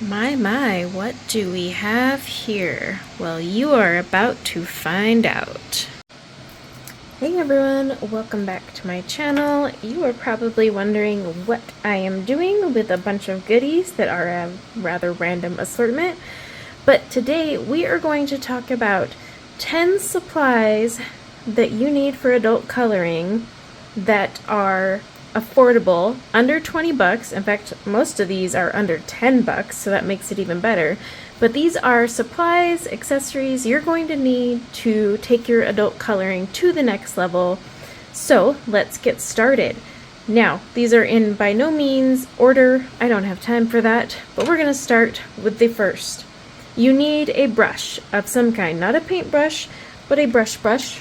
My, what do we have here? Well, you are about to find out. Hey everyone, welcome back to my channel. You are probably wondering what I am doing with a bunch of goodies that are a rather random assortment. But today we are going to talk about 10 supplies that you need for adult coloring that are affordable, under 20 bucks. In fact, most of these are under 10 bucks, so that makes it even better. But these are supplies, accessories you're going to need to take your adult coloring to the next level. So let's get started. Now, these are in by no means order. I don't have time for that, but we're going to start with the first. You need a brush of some kind, not a paintbrush, but a brush.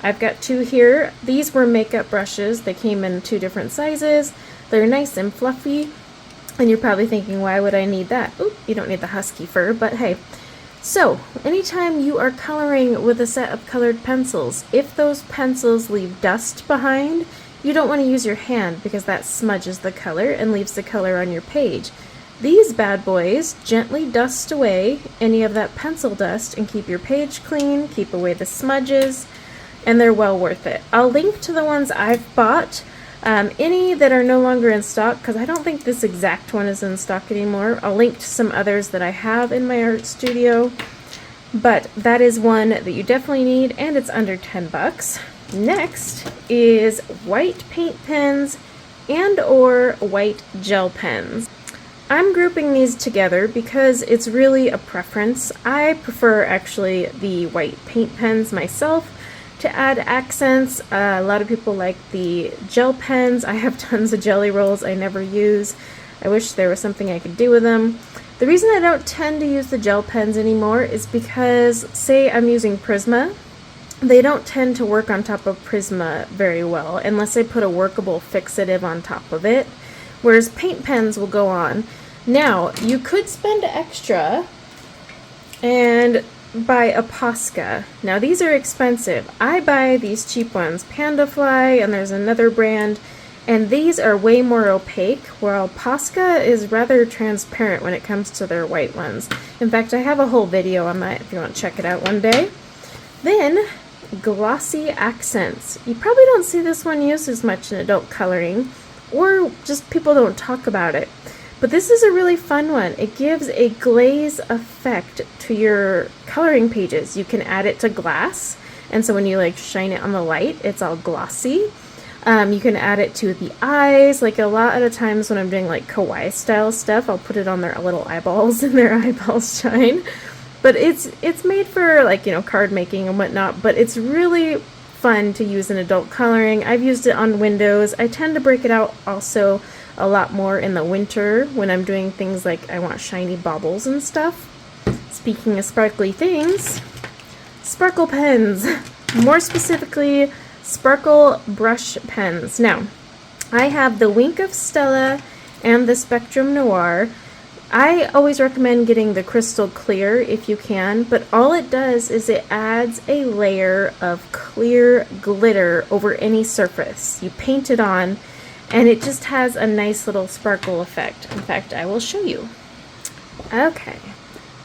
I've got two here. These were makeup brushes. They came in two different sizes. They're nice and fluffy. And you're probably thinking, why would I need that? Oop, you don't need the husky fur, but hey. So, anytime you are coloring with a set of colored pencils, if those pencils leave dust behind, you don't want to use your hand because that smudges the color and leaves the color on your page. These bad boys gently dust away any of that pencil dust and keep your page clean, keep away the smudges, and they're well worth it. I'll link to the ones I've bought. Any that are no longer in stock, because I don't think this exact one is in stock anymore. I'll link to some others that I have in my art studio. But that is one that you definitely need, and it's under 10 bucks. Next is white paint pens and or white gel pens. I'm grouping these together because it's really a preference. I prefer actually the white paint pens myself to add accents. A lot of people like the gel pens. I have tons of jelly rolls I never use. I wish there was something I could do with them. The reason I don't tend to use the gel pens anymore is because, say I'm using Prisma, they don't tend to work on top of Prisma very well unless I put a workable fixative on top of it, whereas paint pens will go on. Now, you could spend extra and buy a Posca. Now these are expensive. I buy these cheap ones, Pandafly, and there's another brand, and these are way more opaque, while Posca is rather transparent when it comes to their white ones. In fact, I have a whole video on that if you want to check it out one day. Then, Glossy Accents. You probably don't see this one used as much in adult coloring, or just people don't talk about it. But this is a really fun one. It gives a glaze effect to your coloring pages. You can add it to glass, and so when you like shine it on the light, it's all glossy. You can add it to the eyes. Like a lot of the times when I'm doing like kawaii style stuff, I'll put it on their little eyeballs and their eyeballs shine. But it's made for like, you know, card making and whatnot, but it's really fun to use in adult coloring. I've used it on windows. I tend to break it out also a lot more in the winter when I'm doing things like I want shiny baubles and stuff. Speaking of sparkly things, sparkle pens, more specifically sparkle brush pens. Now, I have the Wink of Stella and the Spectrum Noir. I always recommend getting the crystal clear if you can, but all it does is it adds a layer of clear glitter over any surface. You paint it on, and it just has a nice little sparkle effect. In fact, I will show you. Okay,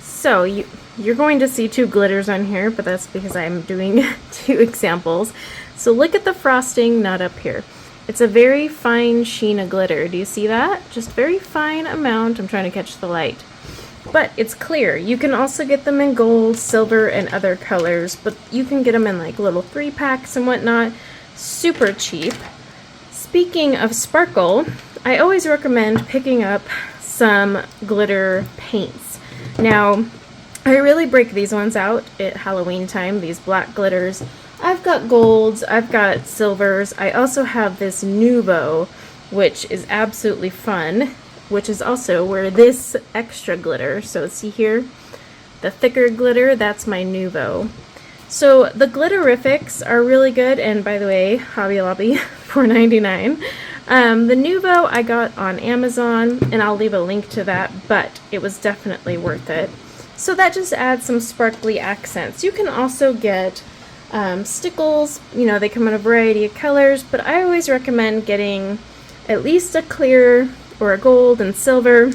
so you're going to see two glitters on here, but that's because I'm doing two examples. So look at the frosting, not up here. It's a very fine sheen of glitter. Do you see that? Just very fine amount. I'm trying to catch the light. But it's clear. You can also get them in gold, silver, and other colors, but you can get them in like little 3-packs and whatnot. Super cheap. Speaking of sparkle, I always recommend picking up some glitter paints. Now, I really break these ones out at Halloween time, these black glitters. I've got golds, I've got silvers. I also have this Nuvo, which is absolutely fun, which is also where this extra glitter, so see here, the thicker glitter, that's my Nuvo. So the glitterifics are really good, and by the way, Hobby Lobby, $4.99. The Nuvo I got on Amazon, and I'll leave a link to that, but it was definitely worth it. So that just adds some sparkly accents. You can also get stickles, you know, they come in a variety of colors, but I always recommend getting at least a clear or a gold and silver.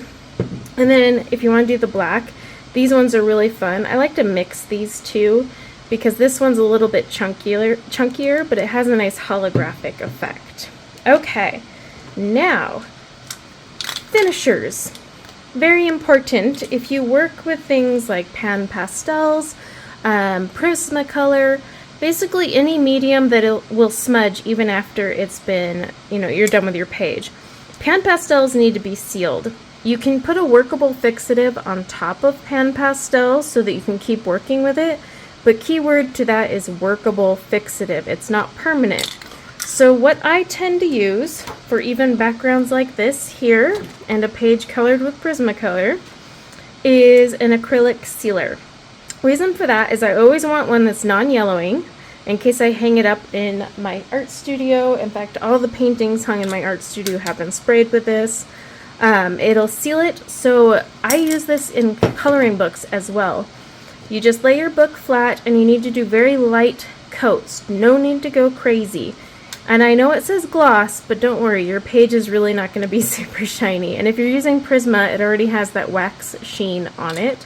And then if you want to do the black, these ones are really fun. I like to mix these two because this one's a little bit chunkier, but it has a nice holographic effect. Okay, now, finishers. Very important if you work with things like pan pastels, Prismacolor, basically any medium that it will smudge even after it's been, you're done with your page. Pan pastels need to be sealed. You can put a workable fixative on top of pan pastels so that you can keep working with it, but keyword to that is workable fixative. It's not permanent. So what I tend to use for even backgrounds like this here and a page colored with Prismacolor is an acrylic sealer. Reason for that is I always want one that's non-yellowing in case I hang it up in my art studio. In fact, all the paintings hung in my art studio have been sprayed with this. It'll seal it, so I use this in coloring books as well. You just lay your book flat and you need to do very light coats. No need to go crazy. And I know it says gloss, but don't worry, your page is really not going to be super shiny. And if you're using Prisma, it already has that wax sheen on it.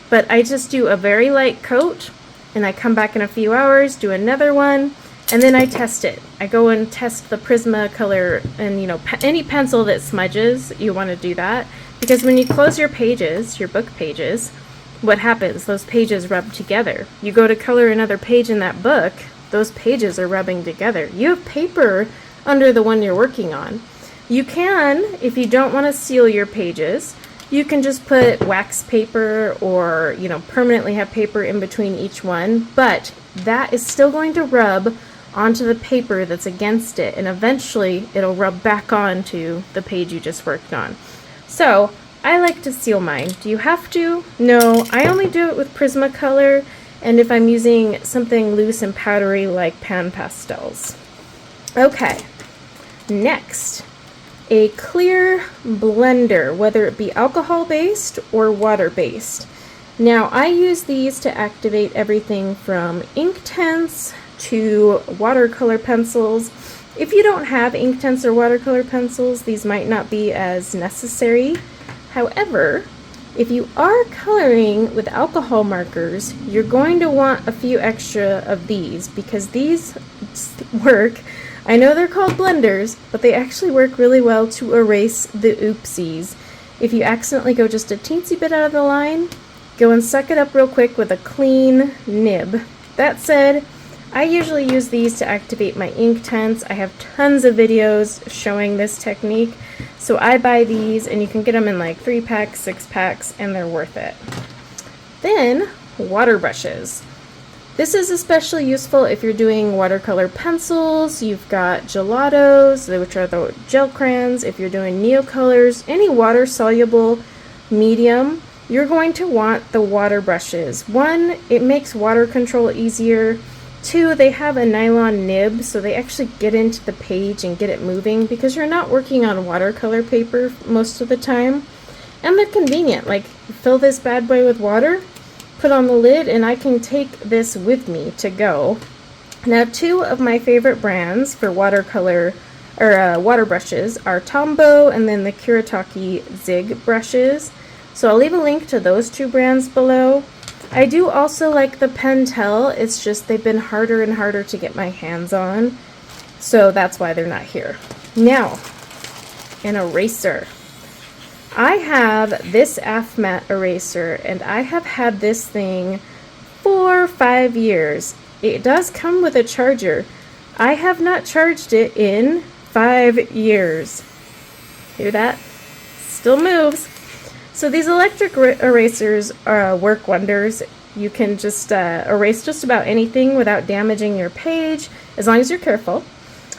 But I just do a very light coat, and I come back in a few hours, do another one, and then I test it. I go and test the Prismacolor, and any pencil that smudges, you want to do that. Because when you close your pages, your book pages, what happens? Those pages rub together. You go to color another page in that book, those pages are rubbing together. You have paper under the one you're working on. You can, if you don't want to seal your pages, you can just put wax paper or, permanently have paper in between each one, but that is still going to rub onto the paper that's against it, and eventually it'll rub back onto the page you just worked on. So I like to seal mine. Do you have to? No, I only do it with Prismacolor, and if I'm using something loose and powdery like pan pastels. Okay, next, a clear blender, whether it be alcohol-based or water-based. Now, I use these to activate everything from Inktense to watercolor pencils. If you don't have Inktense or watercolor pencils, these might not be as necessary. However, if you are coloring with alcohol markers, you're going to want a few extra of these because these work. I know they're called blenders, but they actually work really well to erase the oopsies. If you accidentally go just a teensy bit out of the line, go and suck it up real quick with a clean nib. That said, I usually use these to activate my Inktense. I have tons of videos showing this technique. So I buy these, and you can get them in like 3-packs, 6-packs, and they're worth it. Then, water brushes. This is especially useful if you're doing watercolor pencils. You've got gelatos, which are the gel crayons. If you're doing neocolors, any water-soluble medium, you're going to want the water brushes. One, it makes water control easier. Two, they have a nylon nib, so they actually get into the page and get it moving because you're not working on watercolor paper most of the time. And they're convenient, like fill this bad boy with water, put on the lid, and I can take this with me to go. Now, two of my favorite brands for watercolor or water brushes are Tombow and then the Kuretake Zig brushes. So I'll leave a link to those two brands below. I do also like the Pentel, it's just they've been harder and harder to get my hands on, so that's why they're not here. Now, an eraser. I have this AFMAT eraser, and I have had this thing for 5 years. It does come with a charger. I have not charged it in 5 years. Hear that? Still moves. So these electric erasers work wonders. You can just erase just about anything without damaging your page, as long as you're careful.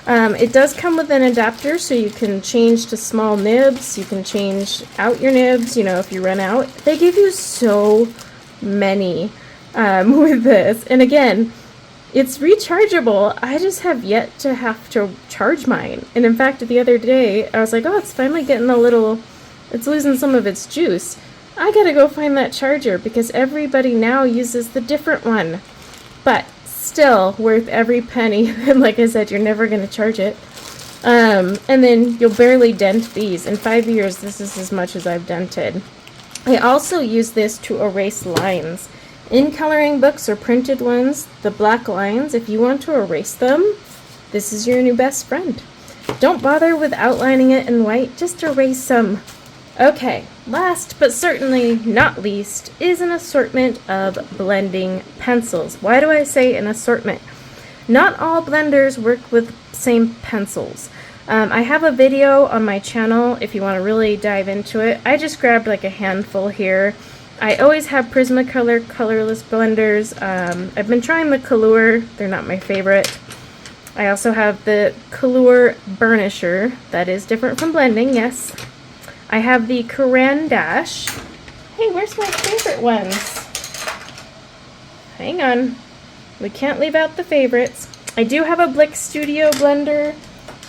It does come with an adapter, so you can change to small nibs. You can change out your nibs, if you run out. They give you so many with this. And again, it's rechargeable. I just have yet to have to charge mine. And in fact, the other day, I was like, oh, it's finally getting a little... It's losing some of its juice. I gotta go find that charger because everybody now uses the different one. But still worth every penny. And like I said, you're never gonna charge it. And then you'll barely dent these. In 5 years, this is as much as I've dented. I also use this to erase lines. In coloring books or printed ones, the black lines, if you want to erase them, this is your new best friend. Don't bother with outlining it in white, just erase them. Okay, last but certainly not least is an assortment of blending pencils. Why do I say an assortment? Not all blenders work with same pencils. I have a video on my channel if you want to really dive into it. I just grabbed like a handful here. I always have Prismacolor colorless blenders. I've been trying the Color, they're not my favorite. I also have the Color burnisher, that is different from blending, yes. I have the Korilynn VanDyke. Hey, where's my favorite ones? Hang on, we can't leave out the favorites. I do have a Blick Studio blender.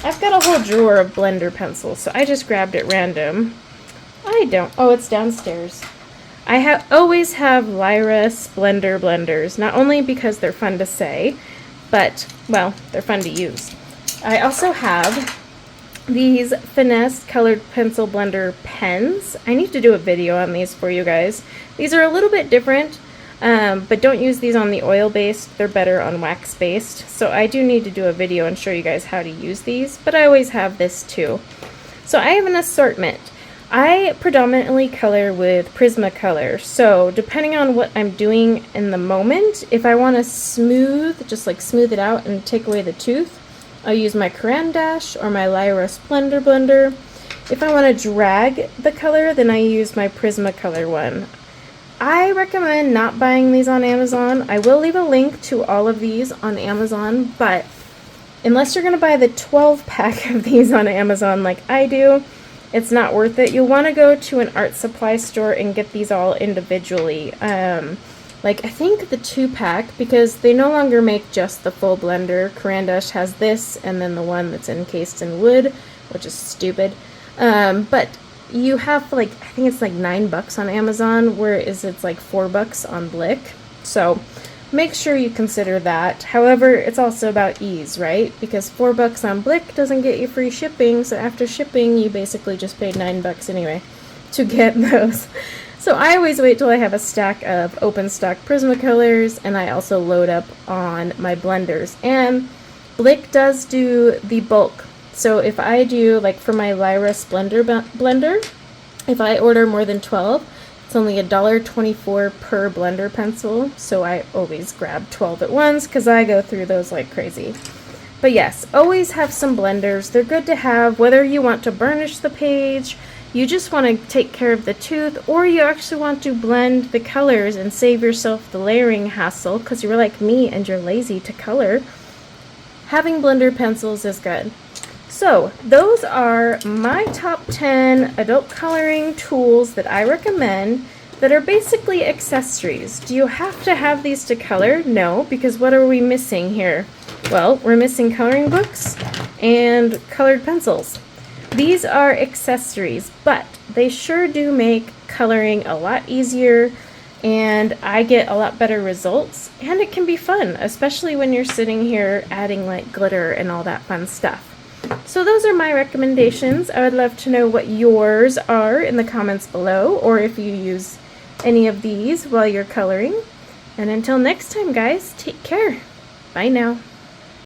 I've got a whole drawer of blender pencils, so I just grabbed it random. Oh, it's downstairs. I always have Lyra Splendor blenders, not only because they're fun to say, but, well, they're fun to use. I also have these Finesse colored pencil blender pens. I need to do a video on these for you guys. These are a little bit different, but don't use these on the oil-based. They're better on wax-based. So I do need to do a video and show you guys how to use these, but I always have this too. So I have an assortment. I predominantly color with Prismacolor, so depending on what I'm doing in the moment, if I want to just like smooth it out and take away the tooth, I'll use my Korilynn VanDyke or my Lyra Splendor blender. If I want to drag the color, then I use my Prismacolor one. I recommend not buying these on Amazon. I will leave a link to all of these on Amazon, but unless you're going to buy the 12-pack of these on Amazon like I do, it's not worth it. You'll want to go to an art supply store and get these all individually. Like I think the 2-pack, because they no longer make just the full blender. Korilynn VanDyke has this and then the one that's encased in wood, which is stupid. But you have like, I think it's like $9 on Amazon, whereas it's like $4 on Blick. So make sure you consider that. However, it's also about ease, right? Because $4 on Blick doesn't get you free shipping, so after shipping, you basically just paid $9 anyway to get those. So I always wait till I have a stack of open stock Prismacolors, and I also load up on my blenders. And Blick does do the bulk. So if I do, like for my Lyra Splendor blender, if I order more than 12, it's only $1.24 per blender pencil, so I always grab 12 at once because I go through those like crazy. But yes, always have some blenders. They're good to have, whether you want to burnish the page, you just want to take care of the tooth, or you actually want to blend the colors and save yourself the layering hassle because you're like me and you're lazy to color. Having blender pencils is good. So those are my top 10 adult coloring tools that I recommend that are basically accessories. Do you have to have these to color? No, because what are we missing here? Well, we're missing coloring books and colored pencils. These are accessories, but they sure do make coloring a lot easier, and I get a lot better results, and it can be fun, especially when you're sitting here adding like glitter and all that fun stuff. So those are my recommendations. I would love to know what yours are in the comments below, or if you use any of these while you're coloring. And until next time, guys, take care. Bye now.